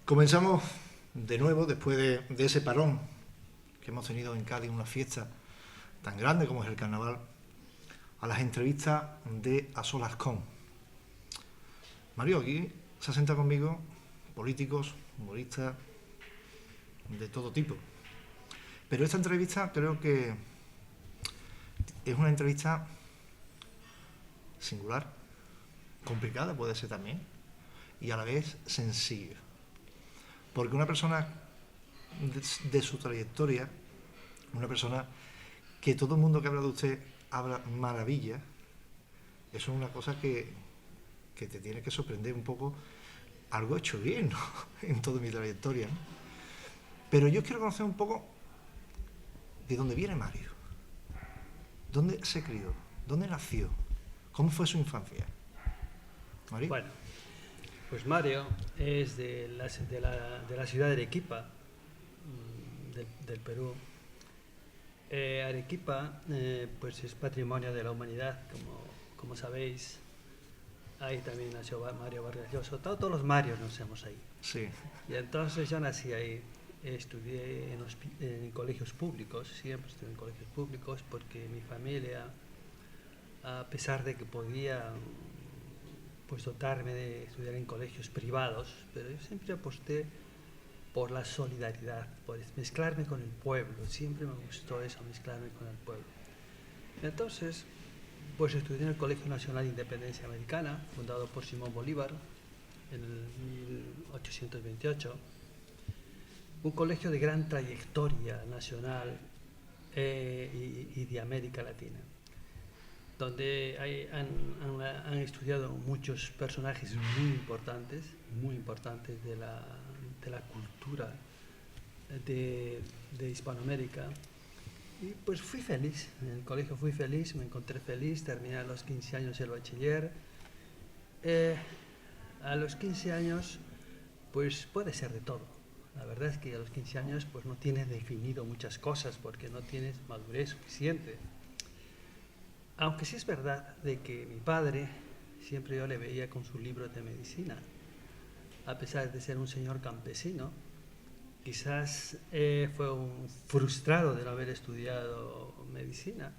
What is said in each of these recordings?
Comenzamos de nuevo, después de ese parón que hemos tenido en Cádiz, una fiesta tan grande como es el carnaval, a las entrevistas de A Solas Con. Mario, aquí se ha sentado conmigo políticos, humoristas, de todo tipo. Pero esta entrevista creo que es una entrevista singular, complicada puede ser también, y a la vez sencilla. Porque una persona de su trayectoria, una persona que todo el mundo que habla de usted habla maravilla, eso es una cosa que te tiene que sorprender un poco. Algo hecho bien, ¿no? En toda mi trayectoria, ¿no? Pero yo quiero conocer un poco de dónde viene Mario, dónde se crió, dónde nació, cómo fue su infancia. Mario. Bueno, pues Mario es de la ciudad de Arequipa, del Perú. Arequipa pues es patrimonio de la humanidad, como sabéis. Ahí también nació Mario Vargas Llosa. Todos los Marios nacemos ahí. Sí. Y entonces yo nací ahí. Estudié en colegios públicos, siempre estudié en colegios públicos porque mi familia, a pesar de que podía pues dotarme de estudiar en colegios privados, pero yo siempre aposté por la solidaridad, por mezclarme con el pueblo. Siempre me gustó eso, mezclarme con el pueblo. Entonces, pues estudié en el Colegio Nacional de Independencia Americana, fundado por Simón Bolívar en el 1828. Un colegio de gran trayectoria nacional y de América Latina, donde han estudiado muchos personajes muy importantes de la cultura de Hispanoamérica. Y pues fui feliz, en el colegio fui feliz, me encontré feliz, terminé a los 15 años el bachiller. A los 15 años pues puede ser de todo. La verdad es que a los 15 años pues no tienes definido muchas cosas porque no tienes madurez suficiente. Aunque sí es verdad de que mi padre, siempre yo le veía con sus libros de medicina, a pesar de ser un señor campesino, quizás fue un frustrado de no haber estudiado medicina,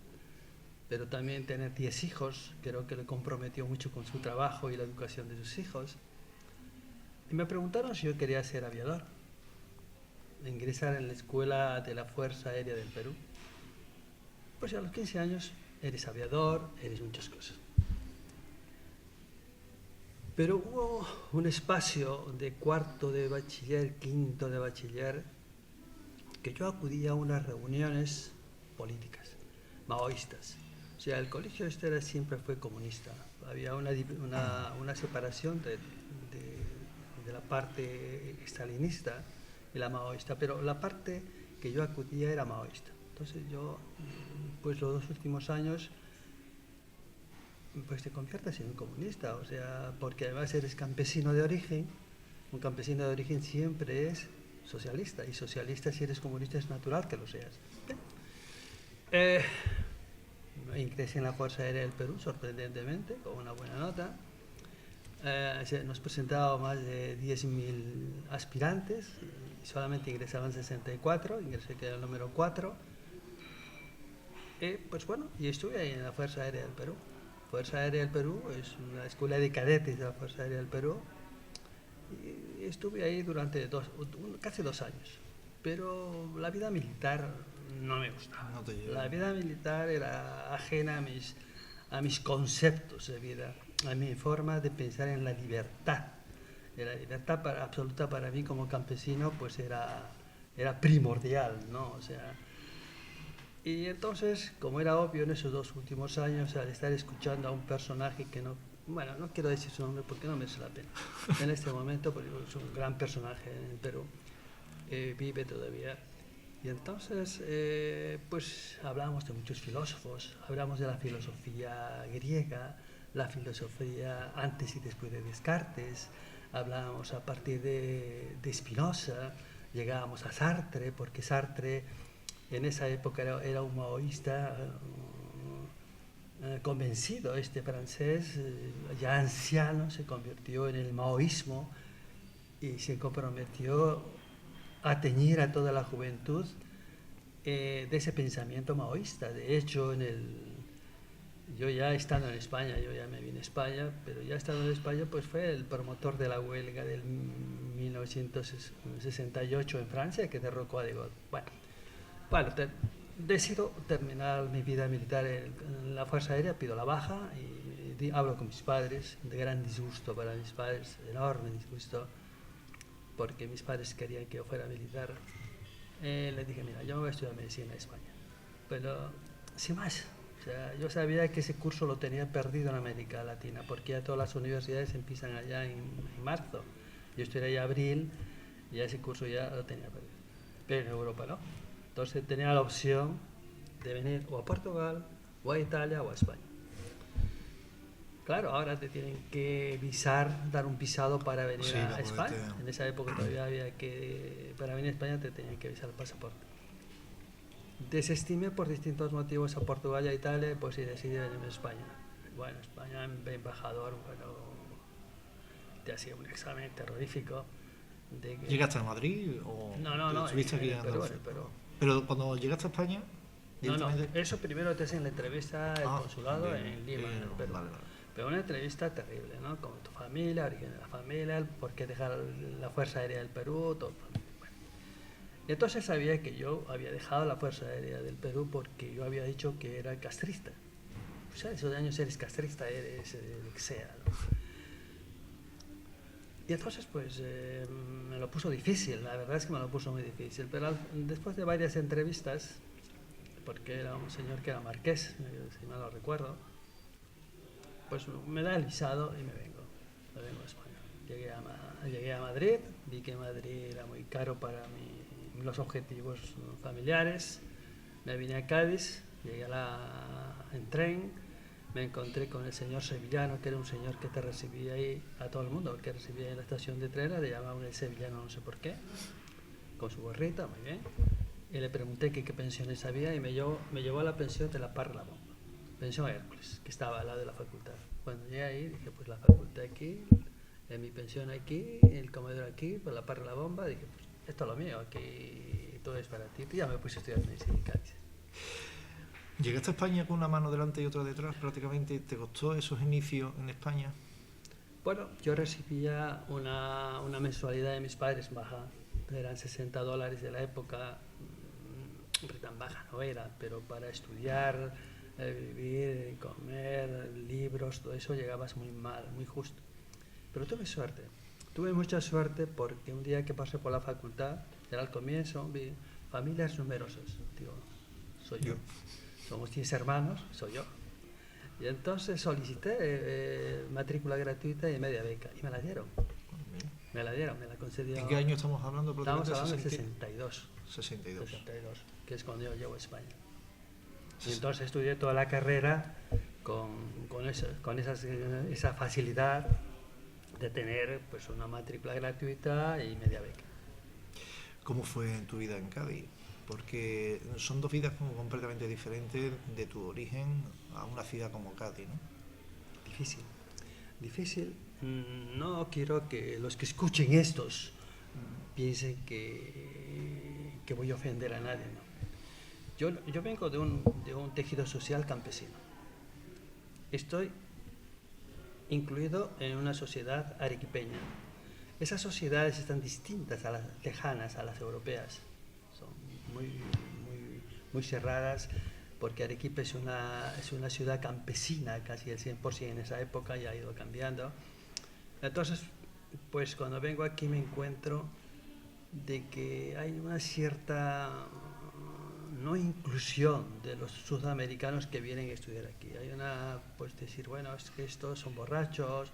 pero también tener 10 hijos, creo que le comprometió mucho con su trabajo y la educación de sus hijos. Y me preguntaron si yo quería ser aviador, ingresar en la escuela de la Fuerza Aérea del Perú. Pues a los 15 años eres aviador, eres muchas cosas. Pero hubo un espacio de cuarto de bachiller, quinto de bachiller, que yo acudía a unas reuniones políticas, maoístas. O sea, el colegio siempre fue comunista. Había una separación de la parte stalinista y la maoísta, pero la parte que yo acudía era maoísta. Entonces yo, pues los 2 últimos años, pues te conviertes en un comunista, o sea, porque además eres campesino de origen. Un campesino de origen siempre es socialista, y socialista, si eres comunista, es natural que lo seas. Ingresé en la Fuerza Aérea del Perú, sorprendentemente, con una buena nota. Nos presentaban más de 10.000 aspirantes y solamente ingresaban 64, ingresé que era el número 4. Pues bueno, y estuve ahí en la Fuerza Aérea del Perú. Fuerza Aérea del Perú es una escuela de cadetes de la Fuerza Aérea del Perú, y estuve ahí durante casi 2 años. Pero la vida militar no me gustaba. No te llevo. La vida militar era ajena a mis conceptos de vida, a mi forma de pensar en la libertad. La libertad absoluta para mí como campesino pues era primordial, ¿no? O sea, y entonces, como era obvio en esos 2 últimos años, al estar escuchando a un personaje que no quiero decir su nombre porque no merece la pena en este momento, porque es un gran personaje en el Perú, vive todavía. Y entonces, pues hablamos de muchos filósofos, hablamos de la filosofía griega, la filosofía antes y después de Descartes, hablábamos a partir de Spinoza, llegábamos a Sartre, porque Sartre en esa época era un maoísta convencido. Este francés, ya anciano, se convirtió en el maoísmo y se comprometió a teñir a toda la juventud de ese pensamiento maoísta. De hecho, yo ya estando en España, yo ya me vine a España, pero ya estando en España, pues fue el promotor de la huelga del 1968 en Francia, que derrocó a De Gaulle. Bueno, decido terminar mi vida militar en la Fuerza Aérea, pido la baja y hablo con mis padres, de gran disgusto para mis padres, enorme disgusto, porque mis padres querían que yo fuera militar. Les dije, mira, yo me voy a estudiar medicina en España, pero sin más. O sea, yo sabía que ese curso lo tenía perdido en América Latina, porque ya todas las universidades empiezan allá en marzo. Yo estudié allá en abril y ese curso ya lo tenía perdido. Pero en Europa no. Entonces tenía la opción de venir o a Portugal, o a Italia, o a España. Claro, ahora te tienen que dar un visado para venir a España. En esa época todavía había que, para venir a España te tenían que visar el pasaporte. Desestimé por distintos motivos a Portugal y a Italia, pues decidí venirme a España. Bueno, España, embajador, te hacía un examen terrorífico. ¿Llegaste a Madrid o no, estuviste aquí en Perú? Pero cuando llegaste a España... No, eso primero te hacen la entrevista al consulado en Lima, en Perú. Vale. Pero una entrevista terrible, ¿no? Con tu familia, origen de la familia, por qué dejar la Fuerza Aérea del Perú, todo. Bueno. Y entonces sabía que yo había dejado la Fuerza Aérea del Perú porque yo había dicho que era castrista. O sea, esos años eres castrista, eres lo que sea, ¿no? Y entonces, pues, me lo puso difícil, la verdad es que me lo puso muy difícil. Pero después de varias entrevistas, porque era un señor que era marqués, si mal lo recuerdo, pues me da el visado y me vengo a España. Llegué a Madrid, vi que Madrid era muy caro para los objetivos familiares, me vine a Cádiz, llegué en tren, me encontré con el señor sevillano, que era un señor que te recibía ahí, a todo el mundo, que recibía en la estación de tren, le llamaban el sevillano no sé por qué, con su gorrita, muy bien, y le pregunté qué pensiones había y me llevó a la pensión de la Parra de la Bomba. Pensión Hércules, que estaba al lado de la facultad. Cuando llegué ahí, dije, pues la facultad aquí, mi pensión aquí, el comedor aquí, pues la Parra de la Bomba, dije, pues esto es lo mío, aquí todo es para ti. Y ya me puse a estudiar medicina en Cádiz. ¿Llegaste a España con una mano delante y otra detrás prácticamente? ¿Te costó esos inicios en España? Bueno, yo recibía una mensualidad de mis padres baja, eran $60 de la época, tan baja no era, pero para estudiar, vivir, comer, libros, todo eso llegabas muy mal, muy justo. Pero tuve mucha suerte porque un día que pasé por la facultad, era al comienzo, vi familias numerosas, digo, soy yo. Somos 10 hermanos, soy yo. Y entonces solicité matrícula gratuita y media beca, y me la dieron. Me la concedieron. ¿En qué año estamos hablando? Estamos hablando de 62. 62. Que es cuando yo llego a España. Y entonces estudié toda la carrera con esa facilidad de tener pues una matrícula gratuita y media beca. ¿Cómo fue tu vida en Cádiz? Porque son dos vidas como completamente diferentes de tu origen a una ciudad como Cádiz, ¿no? Difícil. No quiero que los que escuchen estos piensen que voy a ofender a nadie, ¿no? Yo vengo de un tejido social campesino. Estoy incluido en una sociedad arequipeña. Esas sociedades están distintas a las lejanas, a las europeas. Son muy cerradas, porque Arequipa es una ciudad campesina, casi el 100% en esa época, ya ha ido cambiando. Entonces, pues cuando vengo aquí me encuentro de que hay una cierta no inclusión de los sudamericanos que vienen a estudiar aquí. Hay pues decir, bueno, es que estos son borrachos,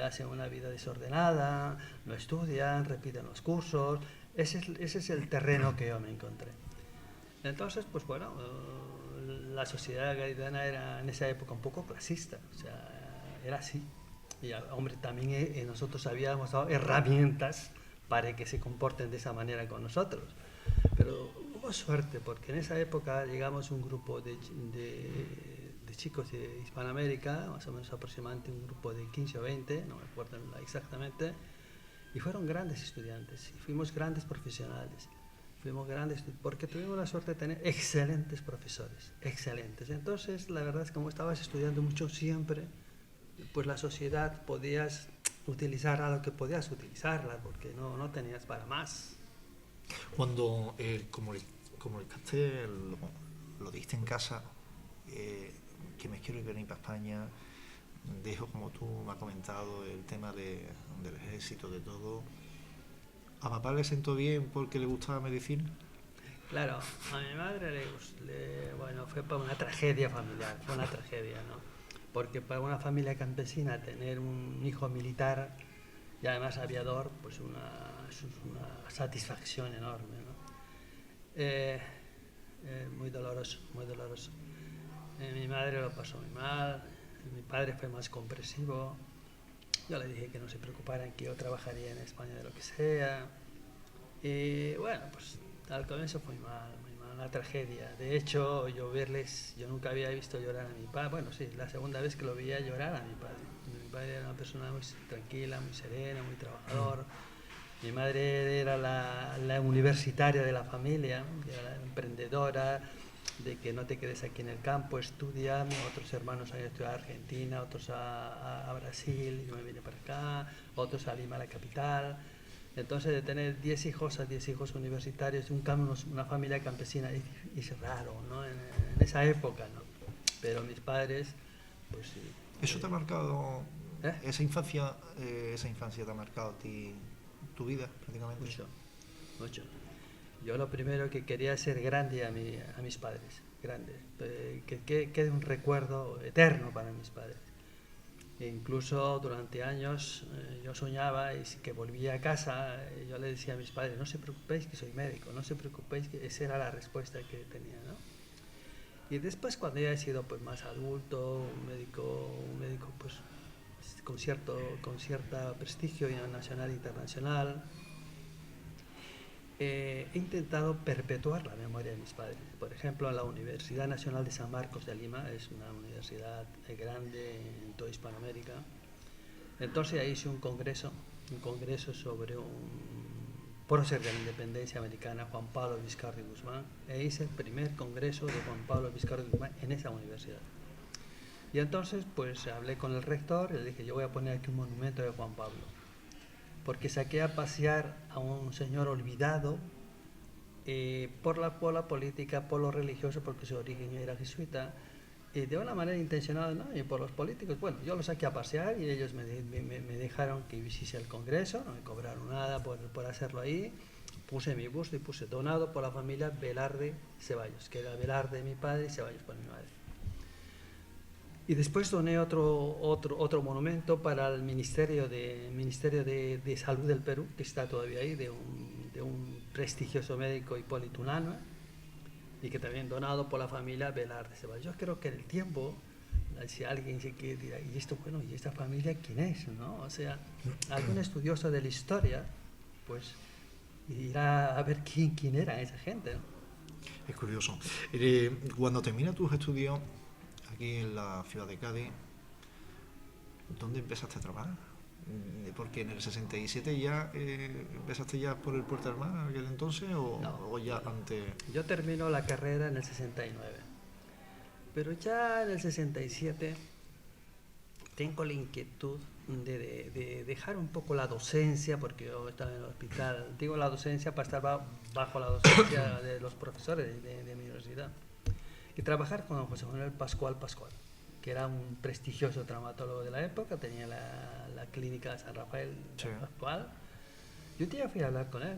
hacen una vida desordenada, no estudian, repiten los cursos. Ese es el terreno que yo me encontré. Entonces, pues bueno, la sociedad gaditana era en esa época un poco clasista, o sea, era así. Y hombre, también nosotros habíamos dado herramientas para que se comporten de esa manera con nosotros. Pero hubo suerte, porque en esa época llegamos un grupo de chicos de Hispanoamérica, más o menos aproximadamente un grupo de 15 o 20, no me acuerdo exactamente, Y fueron grandes estudiantes, y fuimos grandes profesionales, porque tuvimos la suerte de tener excelentes profesores, excelentes. Entonces, la verdad es que como estabas estudiando mucho siempre, pues la sociedad podías utilizar a lo que podías utilizarla, porque no tenías para más. Cuando comunicaste, lo diste en casa, que me quiero venir para España, dejo, como tú me has comentado, el tema del ejército, de todo. ¿A papá le sentó bien porque le gustaba medicina? Claro, a mi madre bueno, fue para una tragedia familiar, fue una tragedia, ¿no? Porque para una familia campesina tener un hijo militar y además aviador, pues es una satisfacción enorme, ¿no? Muy doloroso, muy doloroso. Mi madre lo pasó muy mal, mi padre fue más comprensivo. Yo le dije que no se preocuparan, que yo trabajaría en España de lo que sea. Y bueno, pues al comienzo fue muy mal, una tragedia. De hecho, yo nunca había visto llorar a mi padre. Bueno, sí, la segunda vez que lo veía llorar a mi padre. Mi padre era una persona muy tranquila, muy serena, muy trabajador. Mi madre era la universitaria de la familia, era la emprendedora, de que no te quedes aquí en el campo, estudia. Otros hermanos han estudiado a Argentina, otros a Brasil, yo me vine para acá, otros a Lima, la capital. Entonces, de tener 10 hijos a 10 hijos universitarios, una familia campesina, es raro, ¿no? En esa época, ¿no? Pero mis padres, pues sí. ¿Eso te ha marcado, ¿Eh? esa infancia te ha marcado a ti, tu vida, prácticamente? Mucho, mucho. Yo lo primero que quería es ser grande a mis padres, grande, que quede un recuerdo eterno para mis padres. E incluso durante años yo soñaba y que volvía a casa, yo le decía a mis padres, no se preocupéis que soy médico, no se preocupéis, que esa era la respuesta que tenía, ¿no? Y después, cuando ya he sido pues más adulto, un médico pues con cierto prestigio nacional e internacional, he intentado perpetuar la memoria de mis padres. Por ejemplo, la Universidad Nacional de San Marcos de Lima es una universidad grande en toda Hispanoamérica. Entonces ahí hice un congreso sobre un prócer de la independencia americana, Juan Pablo Viscardi Guzmán, e hice el primer congreso de Juan Pablo Viscardi Guzmán en esa universidad. Y entonces pues hablé con el rector y le dije, yo voy a poner aquí un monumento de Juan Pablo, porque saqué a pasear a un señor olvidado por la política, por lo religioso, porque su origen era jesuita, y de una manera intencionada, ¿no? Y por los políticos. Bueno, yo lo saqué a pasear y ellos me dejaron que hiciese el congreso, no me cobraron nada por hacerlo ahí. Puse mi busto y puse donado por la familia Velarde Ceballos, que era Velarde de mi padre y Ceballos por mi madre. Y después doné otro monumento para el Ministerio de Salud del Perú, que está todavía ahí, de un prestigioso médico, Hipólito Unanue, y que también donado por la familia Velarde Ceballos. Yo creo que en el tiempo, si alguien se quiere dirá, ¿y esto, bueno, y esta familia quién es? ¿No? O sea, algún estudioso de la historia, pues irá a ver quién era esa gente, ¿no? Es curioso. Cuando terminas tus estudios aquí en la ciudad de Cádiz, ¿dónde empezaste a trabajar? Porque en el 67 ya empezaste ya por el Puerto del Mar en aquel entonces, o ya antes. Yo termino la carrera en el 69, pero ya en el 67 tengo la inquietud de dejar un poco la docencia, porque yo estaba en el hospital, digo la docencia para estar bajo la docencia de los profesores de mi universidad, y trabajar con José Manuel Pascual, que era un prestigioso traumatólogo de la época, tenía la clínica de San Rafael, sí. Pascual. Y un día fui a hablar con él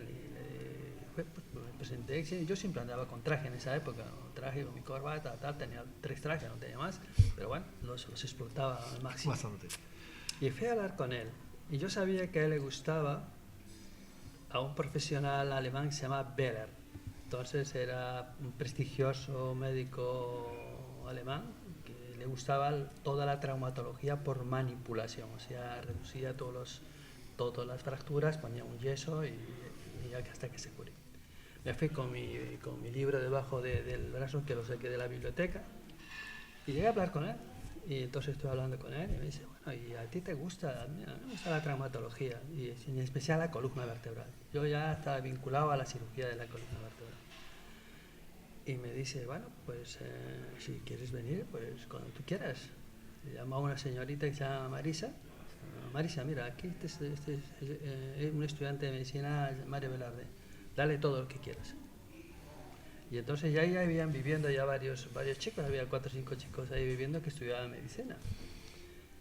y pues, me presenté. Yo siempre andaba con traje en esa época, traje con mi corbata, tenía 3 trajes, no tenía más, pero bueno, los explotaba al máximo. Bastante. Y fui a hablar con él, y yo sabía que a él le gustaba a un profesional alemán que se llama Beller. Entonces era un prestigioso médico alemán que le gustaba toda la traumatología por manipulación, o sea, reducía todas las fracturas, ponía un yeso y hasta que se curó. Me fui con mi libro debajo del brazo, que lo saqué de la biblioteca, y llegué a hablar con él. Y entonces estoy hablando con él y me dice, bueno, ¿y a ti te gusta? A mí me gusta la traumatología y en especial la columna vertebral. Yo ya estaba vinculado a la cirugía de la columna vertebral. Y me dice, bueno, pues si quieres venir, pues cuando tú quieras. Le llama a una señorita que se llama Marisa. Marisa, mira, aquí es un estudiante de medicina, Mario Velarde. Dale todo lo que quieras. Y entonces ya ahí habían viviendo ya varios chicos, había 4 o 5 chicos ahí viviendo que estudiaban medicina.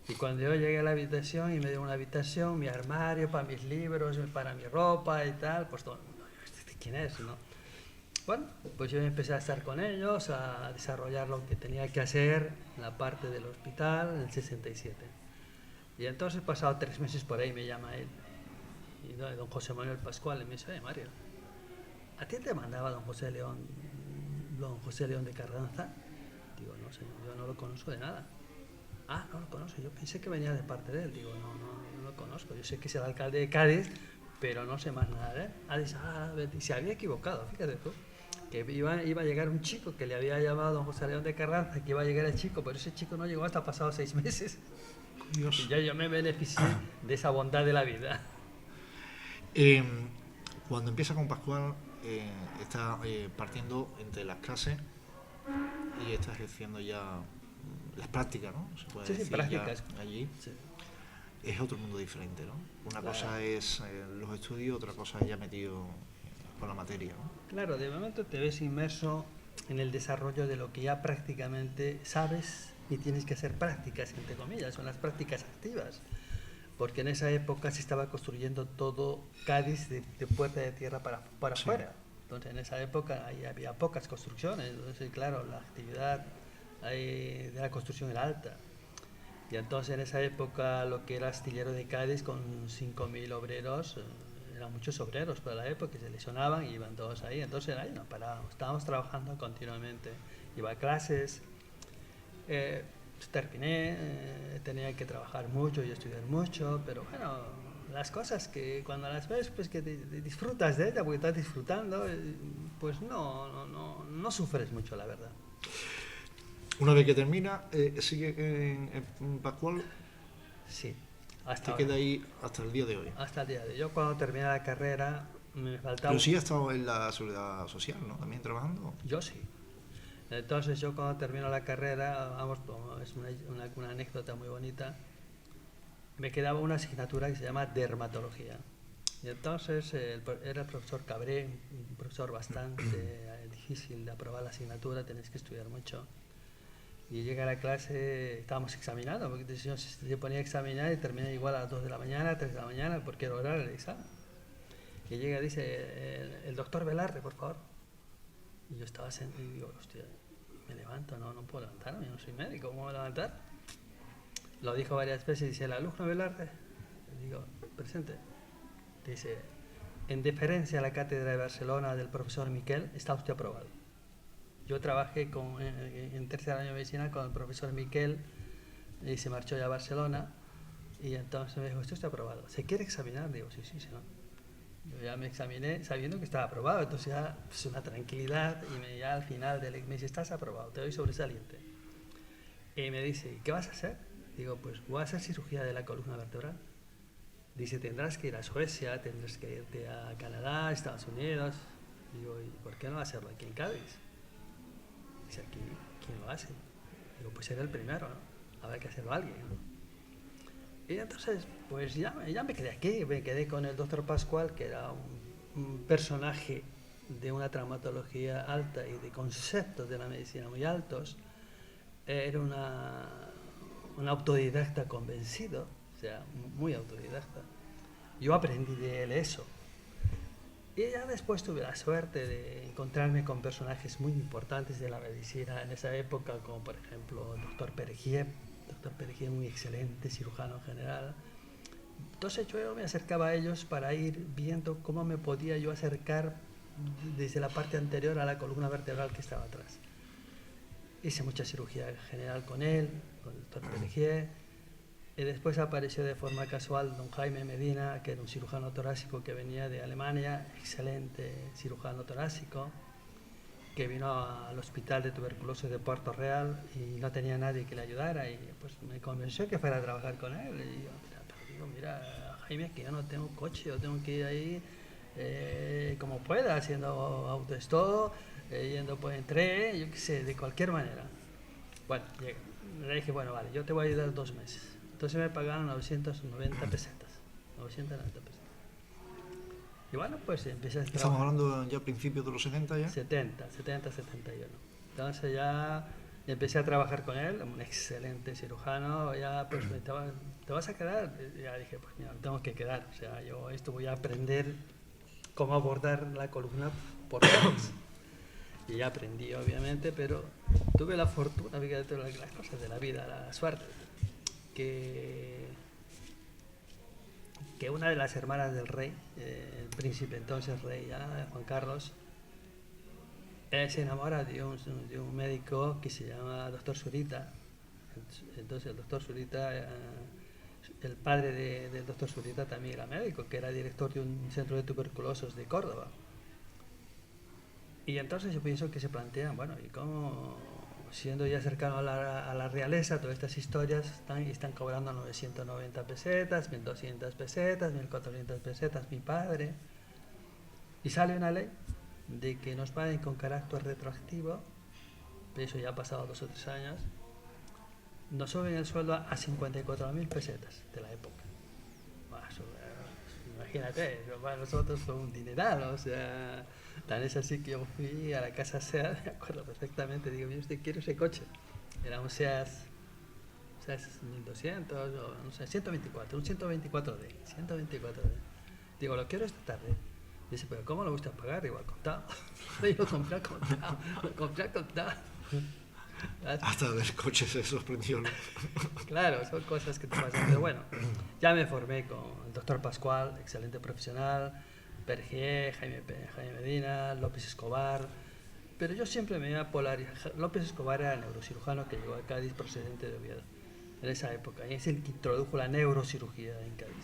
Y cuando yo llegué a la habitación y me dio una habitación, mi armario para mis libros, para mi ropa y tal, pues todo el mundo, ¿quién es? ¿No? Bueno, pues yo empecé a estar con ellos, a desarrollar lo que tenía que hacer en la parte del hospital en el 67. Y entonces, pasado 3 meses por ahí, me llama él, y don José Manuel Pascual, y me dice, Mario, ¿a ti te mandaba don José León de Carranza? Digo, no señor, yo no lo conozco de nada. Ah, no lo conozco, yo pensé que venía de parte de él. Digo, no lo conozco, yo sé que es el alcalde de Cádiz, pero no sé más nada de él. Dice, y se había equivocado, fíjate tú, que iba a llegar un chico que le había llamado a don José León de Carranza, que iba a llegar el chico, pero ese chico no llegó hasta pasados 6 meses. Dios. Y ya yo me beneficié de esa bondad de la vida. Cuando empieza con Pascual, está partiendo entre las clases y está ejerciendo ya las prácticas, ¿no? Se puede Sí, decir prácticas. ya allí. Sí. Es otro mundo diferente, ¿no? Una Claro. cosa es los estudios, otra cosa es ya metido con la materia, ¿no? Claro, de momento te ves inmerso en el desarrollo de lo que ya prácticamente sabes y tienes que hacer prácticas, entre comillas, son las prácticas activas. Porque en esa época se estaba construyendo todo Cádiz de puerta de tierra para Sí. afuera. Entonces en esa época ahí había pocas construcciones, entonces claro, la actividad de la construcción era alta. Y entonces en esa época lo que era astillero de Cádiz con 5.000 obreros, eran muchos obreros para la época, que se lesionaban y iban todos ahí. Entonces ahí no parábamos, estábamos trabajando continuamente. Iba a clases, terminé, tenía que trabajar mucho y estudiar mucho, pero bueno, las cosas que cuando las ves, pues que disfrutas de ella, porque estás disfrutando, pues no sufres mucho, la verdad. Una vez que termina, sigue en Pascual, Sí, te hasta ahora. queda ahí hasta el día de hoy. Hasta el día de hoy. Yo cuando terminé la carrera me faltaba... Pero sí ha estado en la seguridad social, ¿no? También trabajando. Yo sí. Entonces yo cuando termino la carrera, vamos, es una anécdota muy bonita, me quedaba una asignatura que se llama dermatología. Y entonces era el profesor Cabré, un profesor bastante difícil de aprobar la asignatura, tenés que estudiar mucho. Y llega a la clase, estábamos examinando, porque se ponía a examinar y termina igual a las 2 de la mañana, 3 de la mañana, porque era hora del examen. Y llega y dice, el doctor Velarde, por favor. Y yo estaba sentado y digo, hostia, me levanto, no puedo levantarme, yo no soy médico, ¿cómo me voy a levantar? Lo dijo varias veces, dice, el alumno Velarde. Y digo, presente. Dice, en deferencia a la cátedra de Barcelona del profesor Miquel, está usted aprobado. Yo trabajé en tercer año de medicina con el profesor Miquel y se marchó ya a Barcelona y entonces me dijo, esto está aprobado. ¿Se quiere examinar? Digo, sí, no. Yo ya me examiné sabiendo que estaba aprobado, entonces ya pues una tranquilidad y ya al final me dice, estás aprobado, te doy sobresaliente. Y me dice, ¿y qué vas a hacer? Digo, pues voy a hacer cirugía de la columna vertebral. Dice, tendrás que ir a Suecia, tendrás que irte a Canadá, Estados Unidos. Digo, ¿y por qué no hacerlo aquí en Cádiz? Dice, aquí, ¿quién lo hace? Digo, pues era el primero, ¿no? Habrá que hacerlo alguien, ¿no? Y entonces, pues ya me quedé aquí, me quedé con el doctor Pascual, que era un personaje de una traumatología alta y de conceptos de la medicina muy altos. Era un autodidacta convencido, o sea, muy autodidacta. Yo aprendí de él eso. Y ya después tuve la suerte de encontrarme con personajes muy importantes de la medicina en esa época, como por ejemplo el doctor Peregier, muy excelente, cirujano general. Entonces yo me acercaba a ellos para ir viendo cómo me podía yo acercar desde la parte anterior a la columna vertebral que estaba atrás. Hice mucha cirugía general con él, con el doctor Peregier. Y después apareció de forma casual don Jaime Medina, que era un cirujano torácico que venía de Alemania, excelente cirujano torácico. que vino al hospital de tuberculosis de Puerto Real y no tenía nadie que le ayudara y pues me convenció que fuera a trabajar con él y yo, mira, Jaime, que yo no tengo coche, yo tengo que ir ahí como pueda, haciendo autostop, yendo por en tren, yo qué sé, de cualquier manera. Bueno, le dije, bueno, vale, yo te voy a ayudar 2 meses. Entonces me pagaron 990 pesetas. 990 pesetas. Y bueno, pues empecé a trabajar. Estamos hablando ya a principios de los 70 ya. 70, 71. Entonces ya empecé a trabajar con él, un excelente cirujano, ya pues te vas a quedar. Ya dije, pues mira, tengo que quedar. O sea, yo esto voy a aprender cómo abordar la columna por partes. Y ya aprendí, obviamente, pero tuve la fortuna, fíjate las cosas de la vida, la suerte, que una de las hermanas del rey, el príncipe entonces rey ya, Juan Carlos, se enamora de un médico que se llama Doctor Zurita. Entonces el Doctor Zurita, el padre del Doctor Zurita también era médico, que era director de un centro de tuberculosos de Córdoba. Y entonces yo pienso que se plantean, bueno, ¿y cómo, siendo ya cercano a la realeza, todas estas historias están cobrando 990 pesetas, 1200 pesetas, 1400 pesetas, mi padre? Y sale una ley de que nos paguen con carácter retroactivo, eso ya ha pasado 2 o 3 años, nos suben el sueldo a 54.000 pesetas de la época. Bueno, imagínate, para nosotros fue un dineral, o sea, tan es así que yo fui a la casa SEAT, me acuerdo perfectamente, digo, yo quiero ese coche. Era un SEAT 1200, o no sé, 124, un 124D. Digo, lo quiero esta tarde. Dice, pero ¿cómo lo gusta pagar? Digo, al contado. Lo compré al contado. Hasta del coche se sorprendió. Claro, son cosas que te pasan. Pero bueno, ya me formé con el doctor Pascual, excelente profesional, Pergier, Jaime Medina, López Escobar. Pero yo siempre me iba a polarizar. López Escobar era el neurocirujano que llegó a Cádiz procedente de Oviedo en esa época. Y es el que introdujo la neurocirugía en Cádiz.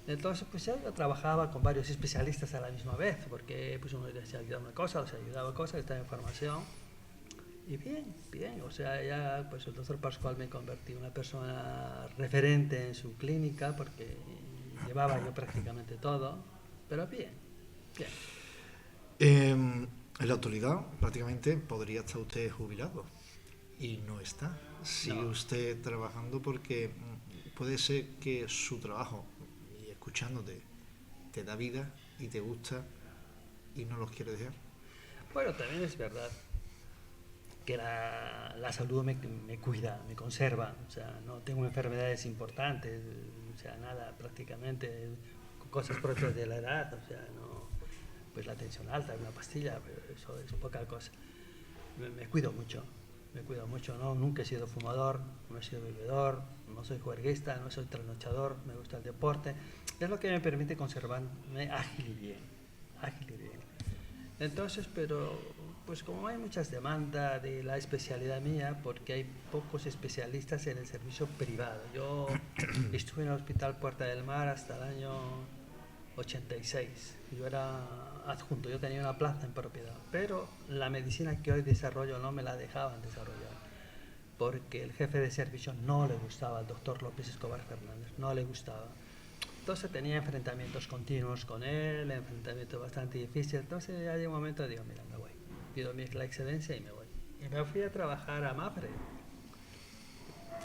Entonces, pues yo trabajaba con varios especialistas a la misma vez, porque pues uno decía una cosa, o sea, ayudaba cosas, estaba en formación. Y bien, o sea, ya pues el doctor Pascual me convertí en una persona referente en su clínica, porque llevaba yo prácticamente todo, pero bien. En la actualidad, prácticamente podría estar usted jubilado y no está. Sigue usted trabajando porque puede ser que su trabajo, y escuchándote, te da vida y te gusta y no los quiere dejar. Bueno, también es verdad que la salud me cuida, me conserva, o sea, no tengo enfermedades importantes, o sea, nada, prácticamente, cosas propias de la edad, o sea, no, pues la tensión alta, una pastilla, pero eso es poca cosa. Me cuido mucho, ¿no? Nunca he sido fumador, no he sido bebedor, no soy juerguista, no soy trasnochador, me gusta el deporte, es lo que me permite conservarme ágil y bien. Entonces, pero pues como hay muchas demandas de la especialidad mía, porque hay pocos especialistas en el servicio privado. Yo estuve en el Hospital Puerta del Mar hasta el año 86. Yo era adjunto, yo tenía una plaza en propiedad, pero la medicina que hoy desarrollo no me la dejaban desarrollar, porque el jefe de servicio no le gustaba, al doctor López Escobar Fernández, no le gustaba. Entonces tenía enfrentamientos continuos con él, enfrentamientos bastante difíciles. Entonces ya de un momento digo, mira, me voy. Pido la excedencia y me voy. Y me fui a trabajar a Mafre.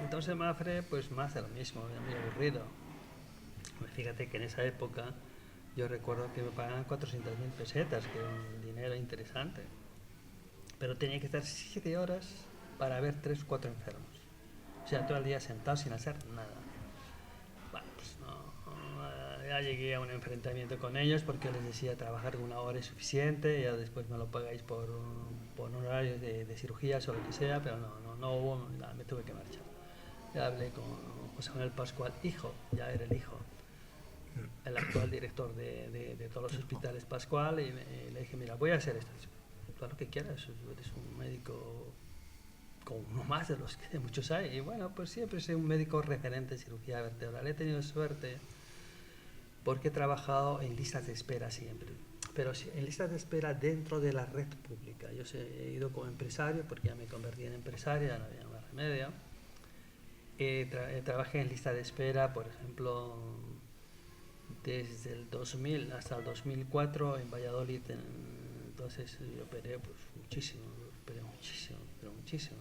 Entonces Mafre, pues más de lo mismo, muy aburrido. Fíjate que en esa época yo recuerdo que me pagaban 400.000 pesetas, que era un dinero interesante. Pero tenía que estar 7 horas para ver 3 o 4 enfermos. O sea, todo el día sentado sin hacer nada. Ya llegué a un enfrentamiento con ellos porque les decía trabajar 1 hora es suficiente, ya después me lo pagáis por un horario de cirugías o lo que sea, pero no hubo, me tuve que marchar. Ya hablé con José Manuel Pascual, hijo, ya era el hijo, el actual director de todos los hospitales Pascual, y le dije, mira, voy a hacer esto. Claro que quieras, eres un médico como uno más de los que muchos hay, y bueno, pues siempre soy un médico referente en cirugía vertebral. He tenido suerte porque he trabajado en listas de espera siempre. pero en listas de espera dentro de la red pública. Yo he ido como empresario, porque ya me convertí en empresario, ya no había más remedio. Trabajé en lista de espera, por ejemplo, desde el 2000 hasta el 2004 en Valladolid. Entonces yo operé pues, muchísimo, pero muchísimo.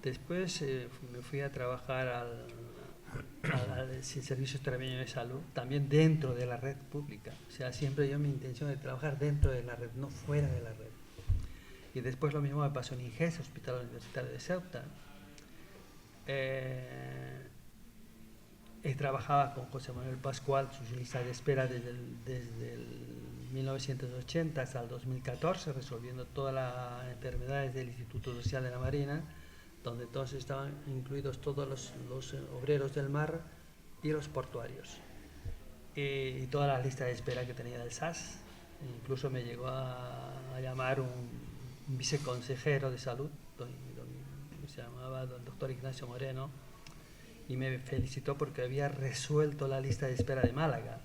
Después me fui a trabajar al Servicio Extremeño de Salud, también dentro de la red pública. O sea, siempre yo mi intención de trabajar dentro de la red, no fuera de la red. Y después lo mismo me pasó en INGES, Hospital Universitario de Ceuta. Trabajaba con José Manuel Pascual, su lista de espera desde el 1980 hasta el 2014, resolviendo todas las enfermedades del Instituto Social de la Marina, donde entonces estaban incluidos todos los obreros del mar y los portuarios. Y toda la lista de espera que tenía del SAS. Incluso me llegó a llamar un viceconsejero de salud, se llamaba el doctor Ignacio Moreno, y me felicitó porque había resuelto la lista de espera de Málaga.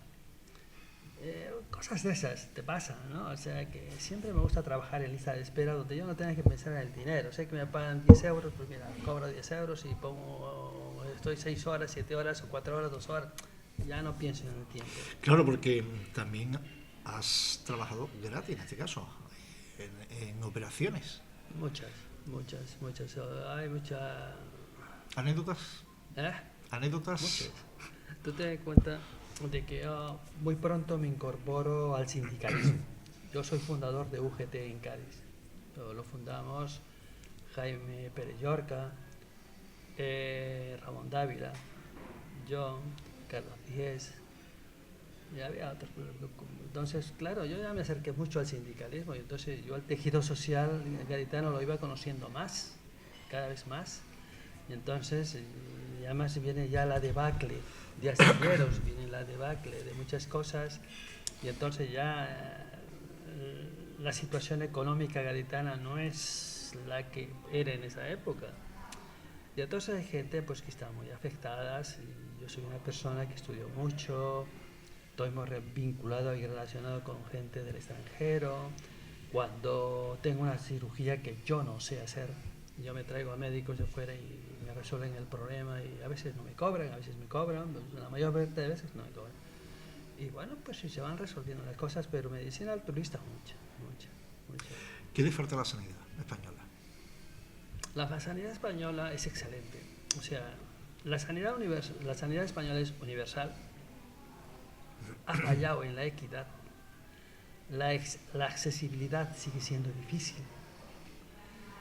Cosas de esas te pasan, ¿no? O sea que siempre me gusta trabajar en lista de espera donde yo no tenga que pensar en el dinero. Sé que me pagan 10 euros, pues mira, cobro 10 euros y estoy 6 horas, 7 horas, o 4 horas, 2 horas. Ya no pienso en el tiempo. Claro, porque también has trabajado gratis en este caso, en operaciones. Muchas. Hay muchas... ¿Anécdotas? ¿Eh? ¿Anécdotas? Muchas. Tú te das cuenta de que yo muy pronto me incorporo al sindicalismo. Yo soy fundador de UGT en Cádiz. Lo fundamos Jaime Pérez Llorca, Ramón Dávila, yo, Carlos Díez, y había otros. Entonces, claro, yo ya me acerqué mucho al sindicalismo y entonces yo al tejido social gaditano lo iba conociendo más, cada vez más. Y entonces, y además viene ya la debacle de astilleros, viene la debacle de muchas cosas, y entonces ya la situación económica gaditana no es la que era en esa época. Y entonces hay gente pues, que está muy afectada. Yo soy una persona que estudió mucho, estoy muy vinculado y relacionado con gente del extranjero. Cuando tengo una cirugía que yo no sé hacer, yo me traigo a médicos de fuera y me resuelven el problema, y a veces no me cobran, a veces me cobran, la mayor parte de veces no me cobran. Y bueno, pues sí, se van resolviendo las cosas, pero medicina altruista mucha. ¿Qué le falta a la sanidad española? La sanidad española es excelente. O sea, la sanidad española es universal, ha fallado en la equidad, la accesibilidad sigue siendo difícil.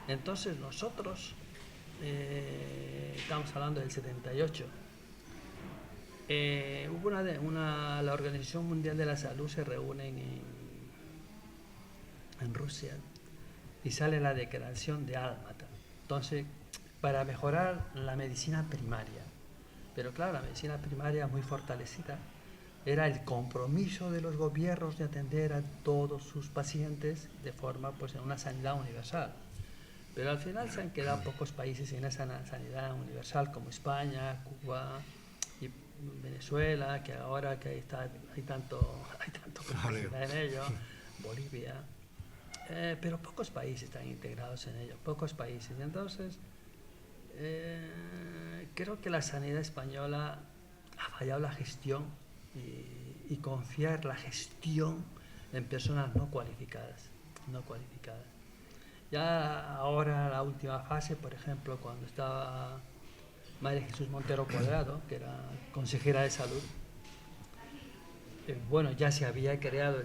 Entonces nosotros, estamos hablando del 78, hubo la Organización Mundial de la Salud se reúne en Rusia y sale la declaración de Almata. Entonces, para mejorar la medicina primaria, pero claro, la medicina primaria muy fortalecida, era el compromiso de los gobiernos de atender a todos sus pacientes de forma, pues, en una sanidad universal. Pero al final se han quedado pocos países en esa sanidad universal, como España, Cuba y Venezuela, que ahora que hay tanto complejidad en ello, Bolivia, pero pocos países están integrados en ello, pocos países. Entonces, creo que la sanidad española ha fallado la gestión y confiar la gestión en personas no cualificadas. Ya ahora la última fase, por ejemplo, cuando estaba María Jesús Montero Cuadrado, que era consejera de salud, bueno, ya se había creado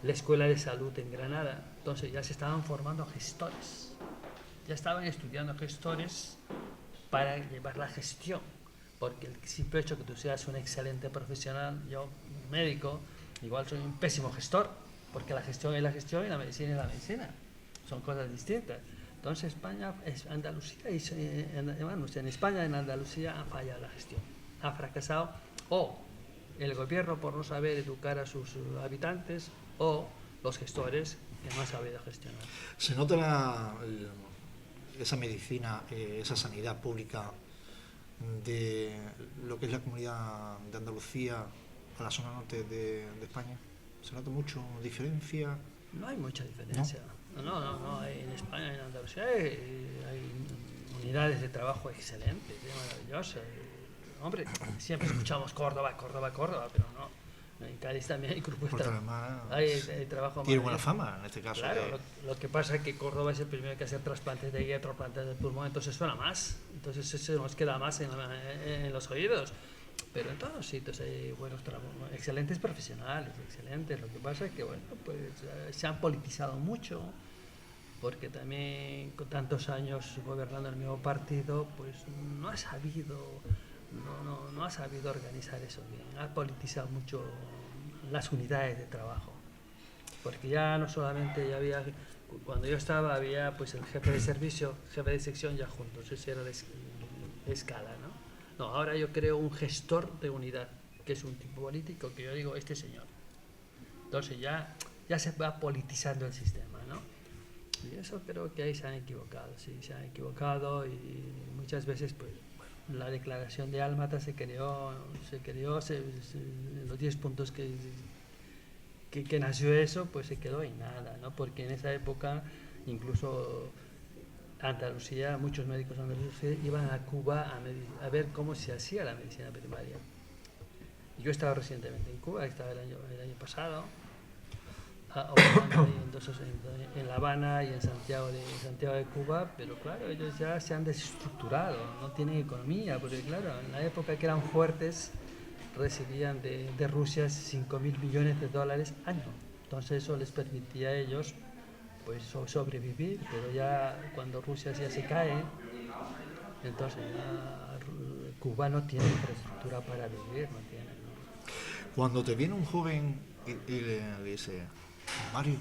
la Escuela de Salud en Granada, entonces ya se estaban formando gestores, ya estaban estudiando gestores para llevar la gestión, porque el simple hecho que tú seas un excelente profesional, yo, médico, igual soy un pésimo gestor, porque la gestión es la gestión y la medicina es la medicina, son cosas distintas. Entonces Andalucía, en España, en Andalucía ha fallado la gestión, ha fracasado, o el gobierno por no saber educar a sus habitantes, o los gestores que no han sabido gestionar. ¿Se nota esa medicina, esa sanidad pública de lo que es la comunidad de Andalucía a la zona norte de España? ¿Se nota mucho diferencia? No hay mucha diferencia. No. En España, en Andalucía, hay unidades de trabajo excelentes, maravillosas. Hombre, siempre escuchamos Córdoba, pero no. En Cádiz también hay grupos Porque además hay trabajo tiene buena maravilloso. fama en este caso. Claro, lo que pasa es que Córdoba es el primero que hace trasplantes de hígado, trasplantes de pulmón, entonces suena más. Entonces eso nos queda más en los oídos. Pero en todos los sitios hay buenos trabajos, excelentes profesionales, excelentes. Lo que pasa es que, bueno, pues se han politizado mucho, porque también con tantos años gobernando el mismo partido, pues no ha sabido organizar eso bien. Ha politizado mucho las unidades de trabajo, porque ya no solamente ya había, cuando yo estaba había pues el jefe de servicio, jefe de sección ya juntos, ese era de escala, ¿no? No, ahora yo creo un gestor de unidad, que es un tipo político que yo digo, este señor. Entonces ya se va politizando el sistema, ¿no? Y eso creo que ahí se han equivocado, sí, se han equivocado y muchas veces pues la declaración de Álmata se creó en los 10 puntos que nació eso, pues se quedó en nada, ¿no? Porque en esa época incluso Andalucía, muchos médicos andaluces iban a Cuba a ver cómo se hacía la medicina primaria. Yo he estado recientemente en Cuba, he estado el año pasado, en La Habana y en Santiago de Cuba, pero claro, ellos ya se han desestructurado, no tienen economía, porque claro, en la época que eran fuertes recibían de Rusia 5.000 millones de dólares año. Entonces eso les permitía a ellos pues sobrevivir, pero ya cuando Rusia ya se cae, entonces ya Cuba no tiene infraestructura para vivir, no tiene, ¿no? Cuando te viene un joven y le dice, Mario,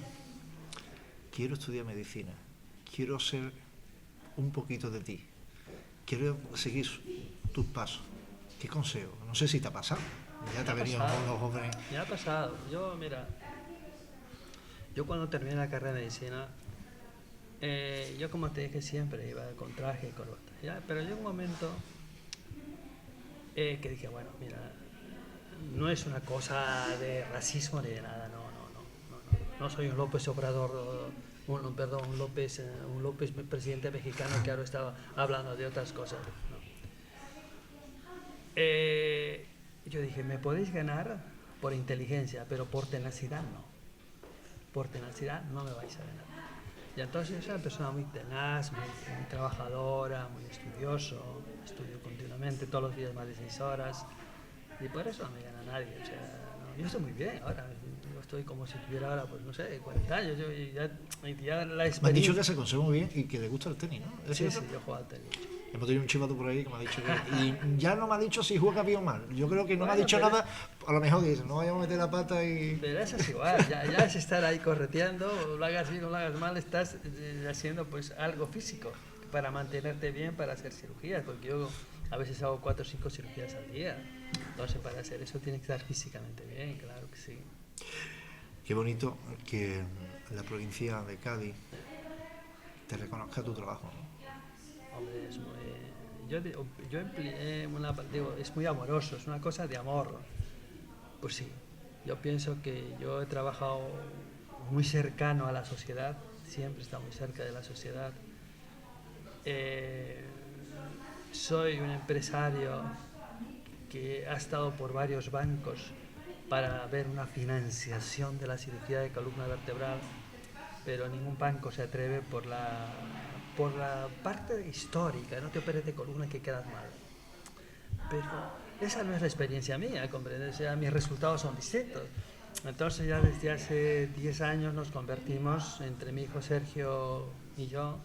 quiero estudiar medicina, quiero ser un poquito de ti, quiero seguir tus pasos, ¿qué consejo? No sé si te ha pasado, ya te ha venido los jóvenes. Me ha pasado, yo cuando terminé la carrera de medicina, yo como te dije siempre iba con traje y corbata, ¿ya? Pero llegó un momento que dije, bueno, mira, no es una cosa de racismo ni de nada, no soy un López Obrador, un López presidente mexicano que ahora estaba hablando de otras cosas, ¿no? Yo dije, me podéis ganar por inteligencia, pero por tenacidad no. Por tenacidad no me vais a ganar. Y entonces yo soy una persona muy tenaz, muy trabajadora, muy estudioso, estudio continuamente, todos los días más de 6 horas, y por eso no me gana nadie. O sea, no, yo estoy muy bien ahora, yo estoy como si tuviera ahora, pues no sé, 40 años, ya la experiencia... Me han dicho que se conserva muy bien y que le gusta el tenis, ¿no? Sí, yo juego al tenis. Hemos tenido un chivato por ahí que me ha dicho que... Y ya no me ha dicho si juega bien o mal. Yo creo que no me ha dicho nada. A lo mejor dice, no vayamos a meter la pata y... Pero eso es igual, ya es estar ahí correteando, lo hagas bien o lo hagas mal, estás haciendo pues algo físico para mantenerte bien, para hacer cirugías, porque yo a veces hago 4 o 5 cirugías al día. Entonces para hacer eso tienes que estar físicamente bien, claro que sí. Qué bonito que la provincia de Cádiz te reconozca tu trabajo, ¿no? Hombre, es muy amoroso, es una cosa de amor. Pues sí, yo pienso que yo he trabajado muy cercano a la sociedad, siempre he estado muy cerca de la sociedad. Soy un empresario que ha estado por varios bancos para ver una financiación de la cirugía de columna vertebral, pero ningún banco se atreve por la parte histórica, no te operes de columna que quedas mal. Pero esa no es la experiencia mía, ¿comprendes? O sea, mis resultados son distintos. Entonces ya desde hace 10 años nos convertimos, entre mi hijo Sergio y yo,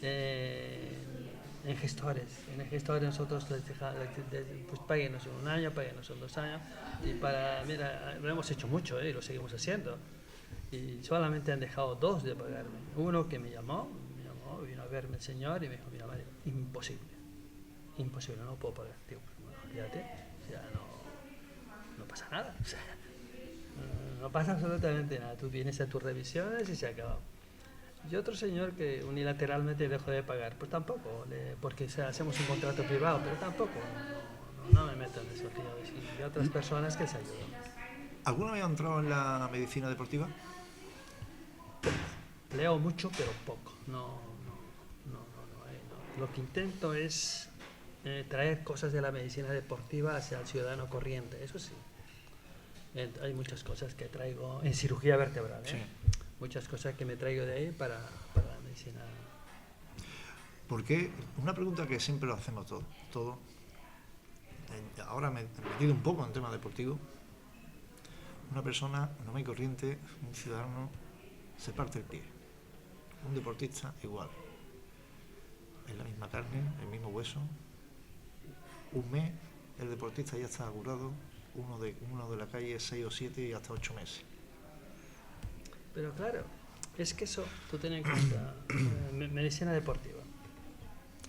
en gestores. En el gestor nosotros les pues páguenos en 1 año, páguenos en 2 años. Y mira, lo hemos hecho mucho, y lo seguimos haciendo. Y solamente han dejado 2 de pagarme. Uno que me llamó, vino a verme el señor y me dijo, mira Mario, imposible, no puedo pagar. Digo, bueno, olvídate, o sea, no pasa nada, o sea, no pasa absolutamente nada, tú vienes a tus revisiones y se ha acabado. Y otro señor que unilateralmente dejó de pagar, pues tampoco, porque hacemos un contrato privado, pero tampoco, no me meto en esos líos. Y otras personas que se ayudan. ¿Alguna vez has entrado en la medicina deportiva? Leo mucho, pero poco. No. Lo que intento es traer cosas de la medicina deportiva hacia el ciudadano corriente, eso sí. Hay muchas cosas que traigo en cirugía vertebral, Sí. Muchas cosas que me traigo de ahí para la medicina. Porque una pregunta que siempre lo hacemos todo. Ahora me he metido un poco en tema deportivo. Una persona normal y corriente, un ciudadano, se parte el pie. Un deportista igual. Es la misma carne, el mismo hueso. Un mes, el deportista ya está curado. Uno de la calle 6 o 7 y hasta 8 meses. Pero claro, es que eso, tú ten en cuenta, medicina deportiva.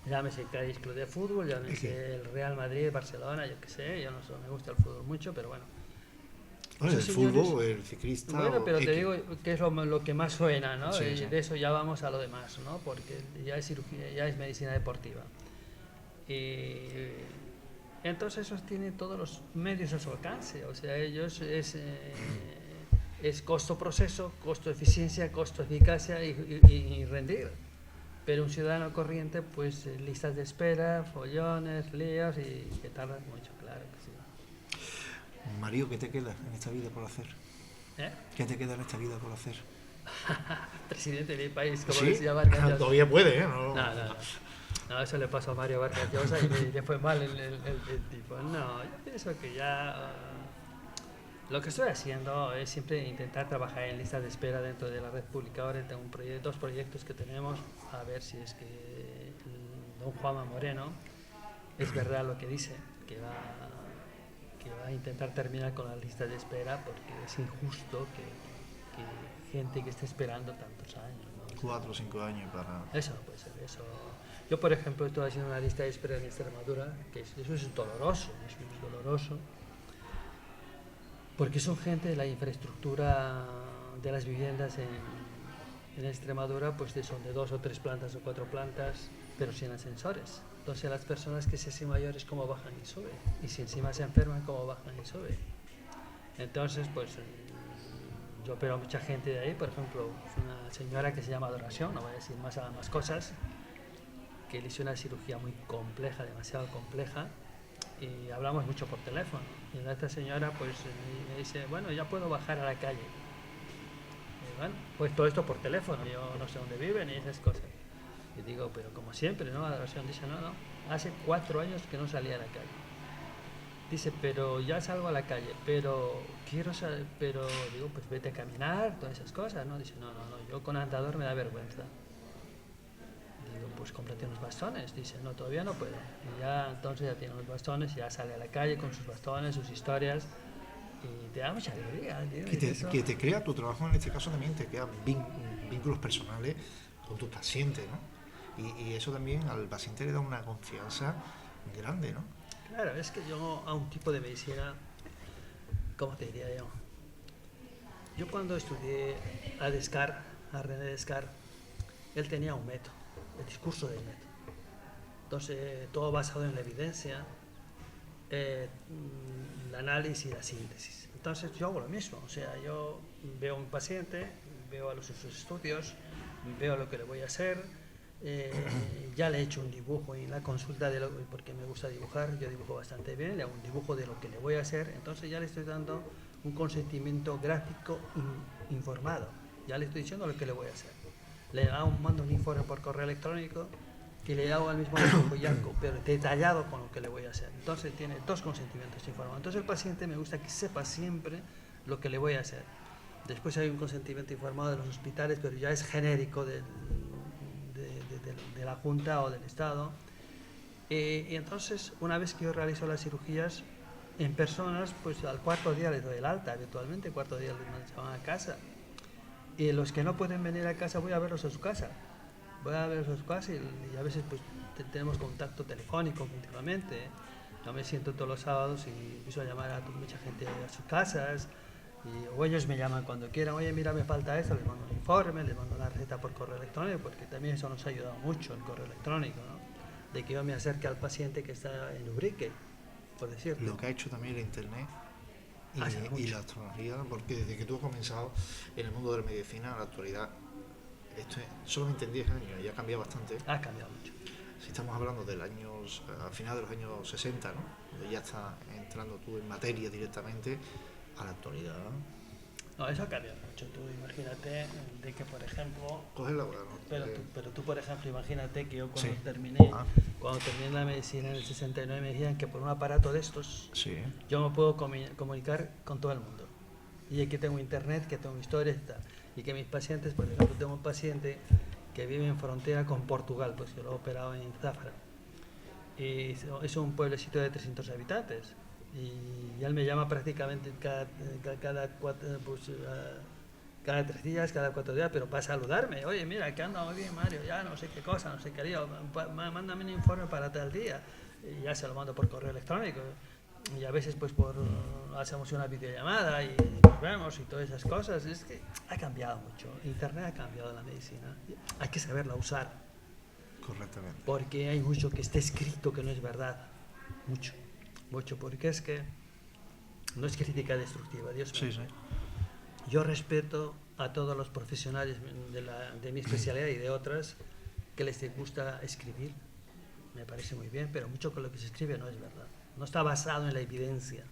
Llámese el Cádiz Club de Fútbol, llámese el Real Madrid, Barcelona, yo qué sé, yo no sé, me gusta el fútbol mucho, pero bueno. Bueno, el fútbol, el ciclista. Bueno, pero te digo que es lo que más suena, ¿no? Sí, Y sí. de eso ya vamos a lo demás, ¿no? Porque ya es cirugía, ya es medicina deportiva. Y entonces esos tienen todos los medios a su alcance, o sea, ellos es costo-proceso, costo-eficiencia, costo-eficacia y rendir. Pero un ciudadano corriente, pues listas de espera, follones, líos y que tardan mucho, claro que sí. Mario, ¿qué te queda en esta vida por hacer? ¿Qué te queda en esta vida por hacer? Presidente de mi país, como ¿Sí? decía Vargas Llosa. Todavía puede, ¿eh? No, eso le pasó a Mario Vargas Llosa y le fue mal el tipo. No, yo pienso que ya lo que estoy haciendo es siempre intentar trabajar en listas de espera dentro de la red pública. Ahora tengo dos proyectos que tenemos, a ver si es que don Juanma Moreno es verdad lo que dice, que va a intentar terminar con la lista de espera, porque es injusto que gente que esté esperando tantos años, ¿no? 4 o 5 años para... Eso no puede ser, eso. Yo, por ejemplo, estoy haciendo una lista de espera en Extremadura, que eso es doloroso, porque son gente de la infraestructura de las viviendas en Extremadura, pues son de 2 o 3 plantas o 4 plantas, pero sin ascensores. Entonces las personas que se hacen mayores, ¿cómo bajan y suben? Y si encima se enferman, ¿cómo bajan y suben? Entonces, pues yo opero a mucha gente de ahí, por ejemplo, una señora que se llama Adoración, no voy a decir más cosas, que le hizo una cirugía muy compleja, demasiado compleja, y hablamos mucho por teléfono. Y esta señora pues me dice, bueno, ya puedo bajar a la calle. Y bueno, pues todo esto por teléfono, yo no sé dónde viven y esas cosas. Y digo, pero como siempre, ¿no? Adoración dice, no, hace 4 años que no salía a la calle. Dice, pero ya salgo a la calle, pero digo, pues vete a caminar, todas esas cosas, ¿no? Dice, no, yo con andador me da vergüenza. Digo, pues cómprate unos bastones. Dice, no, todavía no puedo. Y ya, entonces ya tiene unos bastones, ya sale a la calle con sus bastones, sus historias, y te da mucha alegría. Que te crea tu trabajo, en este caso también te crea vínculos personales con tus pacientes, ¿no? Y eso también al paciente le da una confianza grande, ¿no? Claro, es que yo a un tipo de medicina, ¿cómo te diría yo? Yo cuando estudié a René Descartes, él tenía un método, el discurso del método. Entonces, todo basado en la evidencia, el análisis y la síntesis. Entonces, yo hago lo mismo, o sea, yo veo a un paciente, veo a sus estudios, veo lo que le voy a hacer, ya le he hecho un dibujo en la consulta, porque me gusta dibujar, yo dibujo bastante bien, le hago un dibujo de lo que le voy a hacer, entonces ya le estoy dando un consentimiento gráfico informado, ya le estoy diciendo lo que le voy a hacer. Le mando un informe por correo electrónico que le hago al mismo dibujo ya, pero detallado con lo que le voy a hacer. Entonces tiene 2 consentimientos informados. Entonces el paciente me gusta que sepa siempre lo que le voy a hacer. Después hay un consentimiento informado de los hospitales, pero ya es genérico de la Junta o del Estado. Y entonces, una vez que yo realizo las cirugías en personas, pues al 4.º día les doy el alta, habitualmente 4 días les van a casa. Y los que no pueden venir a casa, voy a verlos a su casa. Voy a verlos a su casa y a veces pues tenemos contacto telefónico continuamente. Yo me siento todos los sábados y empiezo a llamar a mucha gente a sus casas. O ellos me llaman cuando quieran, oye, mira, me falta esto, les mando un informe, les mando la receta por correo electrónico, porque también eso nos ha ayudado mucho, el correo electrónico, ¿no? De que yo me acerque al paciente que está en Ubrique, por decirlo. Lo que ha hecho también el internet Hace y mucho. la astrología, porque desde que tú has comenzado en el mundo de la medicina, a la actualidad, esto es solamente en 10 años, ya ha cambiado bastante. Ha cambiado mucho. Si estamos hablando del años, al final de los años 60, ¿no? Donde ya estás entrando tú en materia directamente, a la actualidad. No, eso ha cambiado mucho. Tú imagínate de que, por ejemplo, Coge la bueno, pero tú, por ejemplo, imagínate que yo Sí. cuando Ah. terminé la medicina en el 69 me decían que por un aparato de estos Sí. yo me puedo comunicar con todo el mundo. Y que tengo internet, que tengo historias y tal. Y que mis pacientes, por ejemplo, tengo un paciente que vive en frontera con Portugal, pues yo lo he operado en Zafra. Y es un pueblecito de 300 habitantes. Y él me llama prácticamente cada 3 días, cada 4 días, pero para saludarme. Oye, mira, que anda muy bien, Mario, ya no sé qué cosa, no sé qué lío, mándame un informe para tal día. Y ya se lo mando por correo electrónico. Y a veces pues hacemos una videollamada y nos vemos y todas esas cosas. Es que ha cambiado mucho. Internet ha cambiado la medicina. Hay que saberla usar. Correctamente. Porque hay mucho que está escrito que no es verdad. Mucho. Mucho. Porque es que no es crítica destructiva, Dios mío. Sí, sí. Yo respeto a todos los profesionales de mi especialidad y de otras que les gusta escribir. Me parece muy bien, pero mucho con lo que se escribe no es verdad. No está basado en la evidencia,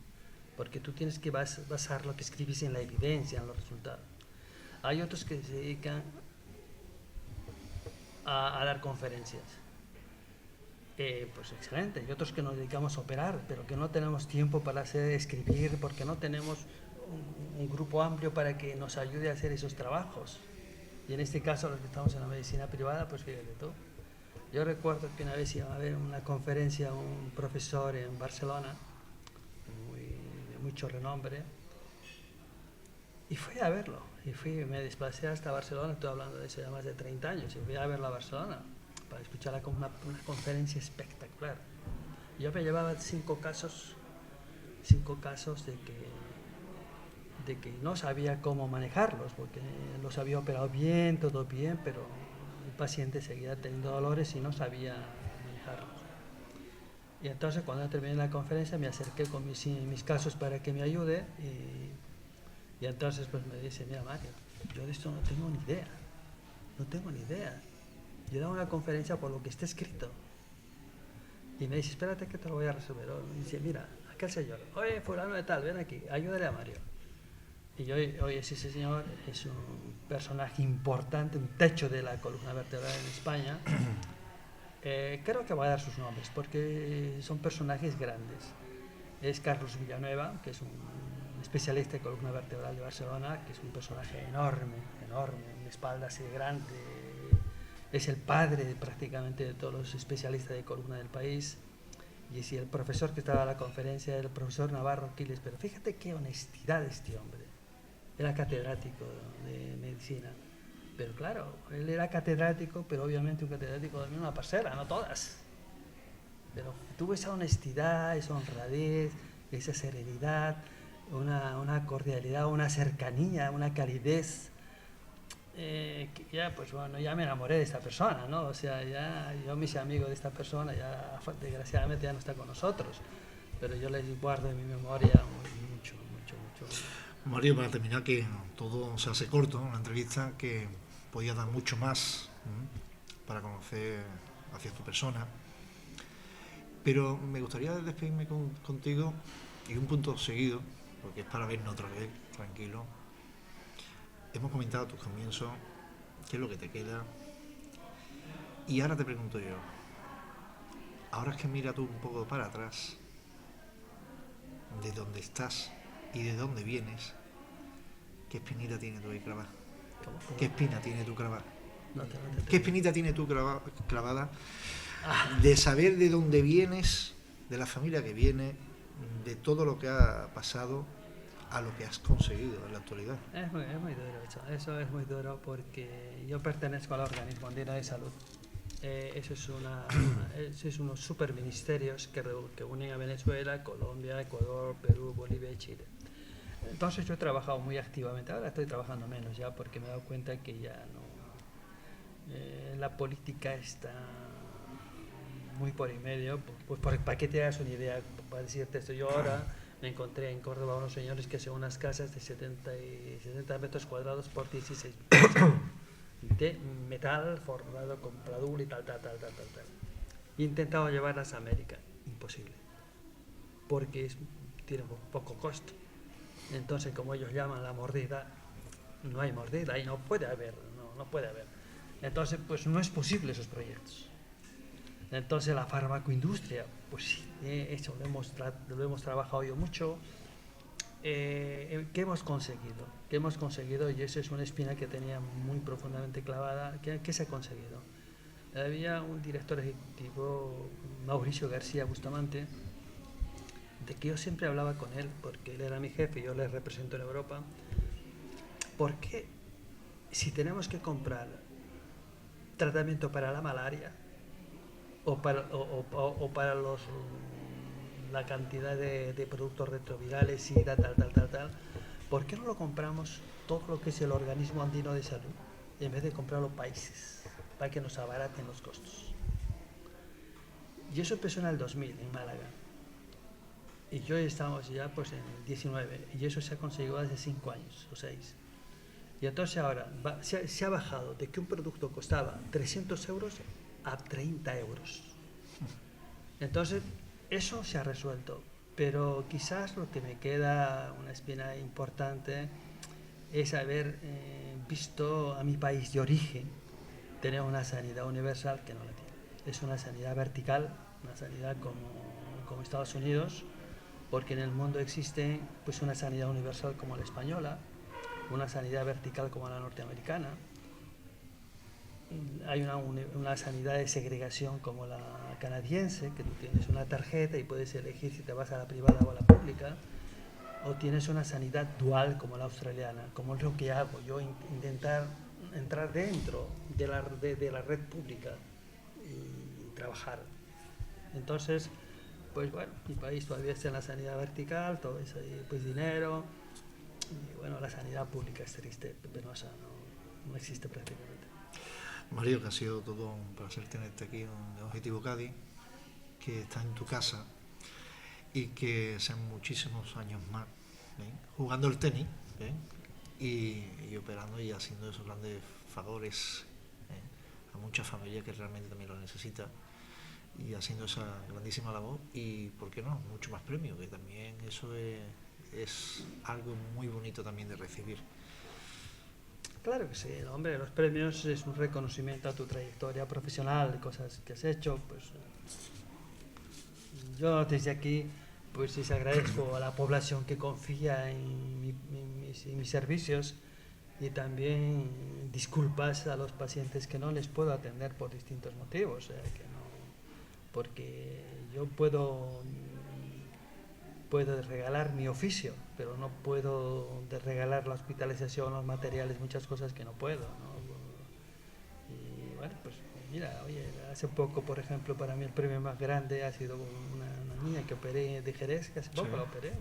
porque tú tienes que basar lo que escribes en la evidencia, en los resultados. Hay otros que se dedican a dar conferencias. Pues excelente. Y otros que nos dedicamos a operar, pero que no tenemos tiempo para escribir, porque no tenemos un grupo amplio para que nos ayude a hacer esos trabajos. Y en este caso, los que estamos en la medicina privada, pues fíjate tú. Yo recuerdo que una vez iba a haber una conferencia un profesor en Barcelona, de mucho renombre, y fui a verlo. Me desplacé hasta Barcelona, estoy hablando de eso ya más de 30 años, y fui a verlo a Barcelona para escuchar una conferencia espectacular. Yo me llevaba 5 casos de que no sabía cómo manejarlos, porque los había operado bien, todo bien, pero el paciente seguía teniendo dolores y no sabía manejarlos. Y entonces cuando terminé la conferencia me acerqué con mis casos para que me ayude y entonces pues me dice, mira Mario, yo de esto no tengo ni idea, no tengo ni idea. Yo he dado una conferencia por lo que está escrito. Y me dice, espérate que te lo voy a resolver. Y dice, mira, aquel señor, oye, fulano de tal, ven aquí, ayúdale a Mario. Y yo, oye, ese señor es un personaje importante, un techo de la columna vertebral en España. Creo que voy a dar sus nombres porque son personajes grandes. Es Carlos Villanueva, que es un especialista en columna vertebral de Barcelona, que es un personaje enorme, una espalda así grande. Es el padre prácticamente de todos los especialistas de columna del país. Y si el profesor que estaba en la conferencia era el profesor Navarro Quiles, pero fíjate qué honestidad este hombre. Era catedrático de medicina. Pero claro, él era catedrático, pero obviamente un catedrático de una parcela, no todas. Pero tuvo esa honestidad, esa honradez, esa serenidad, una cordialidad, una cercanía, una calidez. Que ya, pues bueno, ya me enamoré de esta persona, ¿no? O sea, ya yo me hice amigo de esta persona, ya desgraciadamente ya no está con nosotros. Pero yo les guardo en mi memoria mucho. Mario, para terminar, que todo se hace corto, una entrevista que podía dar mucho más para conocer hacia tu persona, pero me gustaría despedirme contigo y un punto seguido, porque es para vernos otra vez, tranquilo. Hemos comentado tus comienzos, qué es lo que te queda, y ahora te pregunto yo, ahora es que mira tú un poco para atrás, de dónde estás y de dónde vienes, ¿qué espinita tiene tu ahí clavada? ¿Cómo? ¿Qué espina tiene tu clavada? No te ¿Qué espinita tiene tu clavada de saber de dónde vienes, de la familia que viene, de todo lo que ha pasado a lo que has conseguido en la actualidad? Es muy duro eso es muy duro porque yo pertenezco al Organismo Andino de Salud. Eso es unos superministerios que unen a Venezuela, Colombia, Ecuador, Perú, Bolivia y Chile. Entonces yo he trabajado muy activamente, ahora estoy trabajando menos ya porque me he dado cuenta que ya no... la política está muy por en medio, pues para que te hagas una idea, para decirte esto, yo ahora me encontré en Córdoba unos señores que hacían unas casas de 70 metros cuadrados por 16 de metal formado con pladur y tal. He intentado llevarlas a América, imposible, porque tiene poco costo. Entonces, como ellos llaman la mordida, no hay mordida y no puede haber. Entonces, pues no es posible esos proyectos. Entonces, la farmacoindustria, pues sí, eso lo hemos trabajado yo mucho. ¿Qué hemos conseguido? Y esa es una espina que tenía muy profundamente clavada. ¿Qué se ha conseguido? Había un director ejecutivo, Mauricio García Bustamante, de que yo siempre hablaba con él, porque él era mi jefe y yo le represento en Europa. Porque si tenemos que comprar tratamiento para la malaria o para la cantidad de productos retrovirales y tal, ¿por qué no lo compramos todo lo que es el organismo andino de salud en vez de comprarlo países para que nos abaraten los costos? Y eso empezó en el 2000 en Málaga y hoy estamos ya pues en el 19 y eso se ha conseguido hace 5 años o 6. Y entonces ahora se ha bajado de que un producto costaba 300 euros a 30 euros. Entonces, eso se ha resuelto. Pero quizás lo que me queda, una espina importante, es haber visto a mi país de origen tener una sanidad universal que no la tiene. Es una sanidad vertical, una sanidad como Estados Unidos, porque en el mundo existe pues una sanidad universal como la española, una sanidad vertical como la norteamericana, hay una sanidad de segregación como la canadiense, que tú tienes una tarjeta y puedes elegir si te vas a la privada o a la pública, o tienes una sanidad dual como la australiana, como es lo que hago yo, intentar entrar dentro de la red pública y trabajar. Entonces, pues bueno, mi país todavía está en la sanidad vertical, todo eso, pues dinero. Y bueno, la sanidad pública es triste, penosa, no existe prácticamente. Mario, que ha sido todo un placer tenerte aquí en Objetivo Cádiz, que está en tu casa y que sean muchísimos años más jugando el tenis y operando y haciendo esos grandes favores a muchas familias que realmente también lo necesitan y haciendo esa grandísima labor y, ¿por qué no?, mucho más premio, que también eso es algo muy bonito también de recibir. Claro que sí, hombre, los premios es un reconocimiento a tu trayectoria profesional, de cosas que has hecho, pues yo desde aquí pues les agradezco a la población que confía en mis servicios y también disculpas a los pacientes que no les puedo atender por distintos motivos, porque yo puedo regalar mi oficio, pero no puedo regalar la hospitalización, los materiales, muchas cosas que no puedo, ¿no? Y bueno, pues mira, oye, hace poco, por ejemplo, para mí el premio más grande ha sido una niña que operé de Jerez, que hace poco la operé.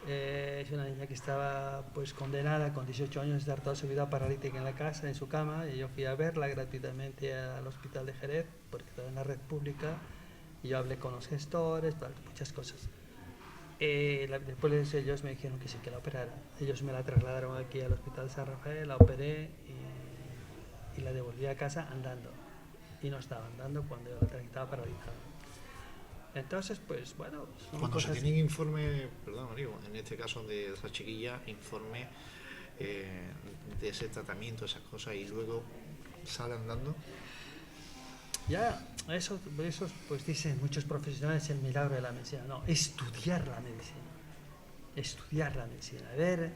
Es una niña que estaba pues condenada con 18 años a estar toda su vida paralítica en la casa, en su cama, y yo fui a verla gratuitamente al hospital de Jerez, porque estaba en la red pública, y yo hablé con los gestores, muchas cosas. Después ellos me dijeron que sí, que la operara. Ellos me la trasladaron aquí al hospital San Rafael, la operé y la devolví a casa andando. Y no estaba andando cuando yo la estaba paralizada. Entonces, pues bueno. Cuando se tienen informes, perdón, Mario, en este caso de esa chiquilla, informe de ese tratamiento, esas cosas, y luego sale andando. Ya, eso pues dicen muchos profesionales, el milagro de la medicina. No, estudiar la medicina, ver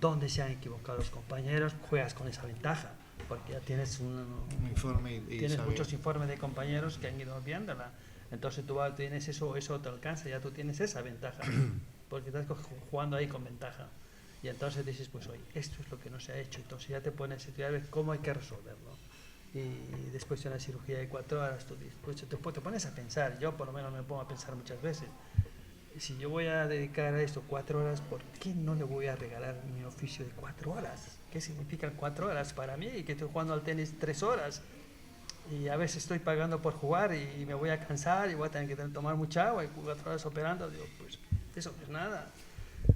dónde se han equivocado los compañeros, juegas con esa ventaja, porque ya tienes un informe y tienes muchos informes de compañeros que han ido viéndola. Entonces tú tienes eso te alcanza, ya tú tienes esa ventaja, porque estás jugando ahí con ventaja. Y entonces dices, pues oye, esto es lo que no se ha hecho, entonces ya te pones a estudiar cómo hay que resolverlo. Y después de una cirugía de 4 horas pues te pones a pensar, yo por lo menos me pongo a pensar muchas veces, si yo voy a dedicar a esto 4 horas, ¿por qué no le voy a regalar mi oficio de 4 horas? ¿Qué significan 4 horas para mí? Que estoy jugando al tenis 3 horas y a veces estoy pagando por jugar y me voy a cansar y voy a tener que tomar mucha agua y 4 horas operando, digo, pues eso no es nada.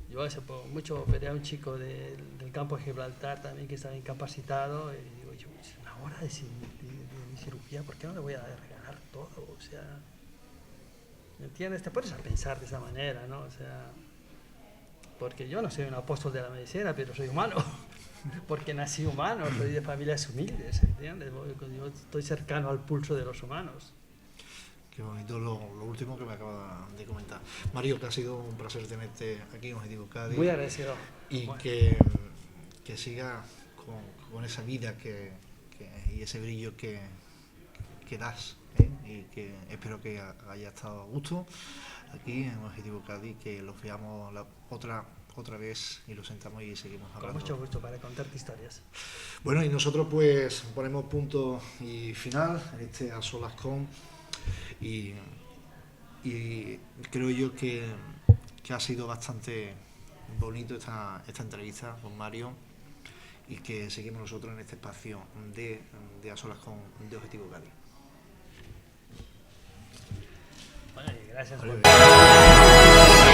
Yo hace mucho operé a un chico del campo de Gibraltar también que estaba incapacitado y digo, yo, es una hora de cirugía, ¿por qué no le voy a regalar todo? O sea, ¿me entiendes? Te pones a pensar de esa manera, ¿no? O sea, porque yo no soy un apóstol de la medicina, pero soy humano. Porque nací humano, soy de familias humildes, ¿entiendes? Yo estoy cercano al pulso de los humanos. Qué bonito lo último que me acaba de comentar. Mario, que ha sido un placer tenerte aquí en Objetivo Cádiz. Muy agradecido. Y Bueno. que siga con esa vida y ese brillo que das. Y que espero que haya estado a gusto aquí en Objetivo Cádiz, que lo veamos otra vez y lo sentamos y seguimos hablando. Con mucho gusto para contarte historias. Bueno, y nosotros pues ponemos punto y final en este A Solas Con y creo yo que ha sido bastante bonito esta entrevista con Mario y que seguimos nosotros en este espacio de A Solas Con de Objetivo Cádiz. Bueno, y gracias Vale. por...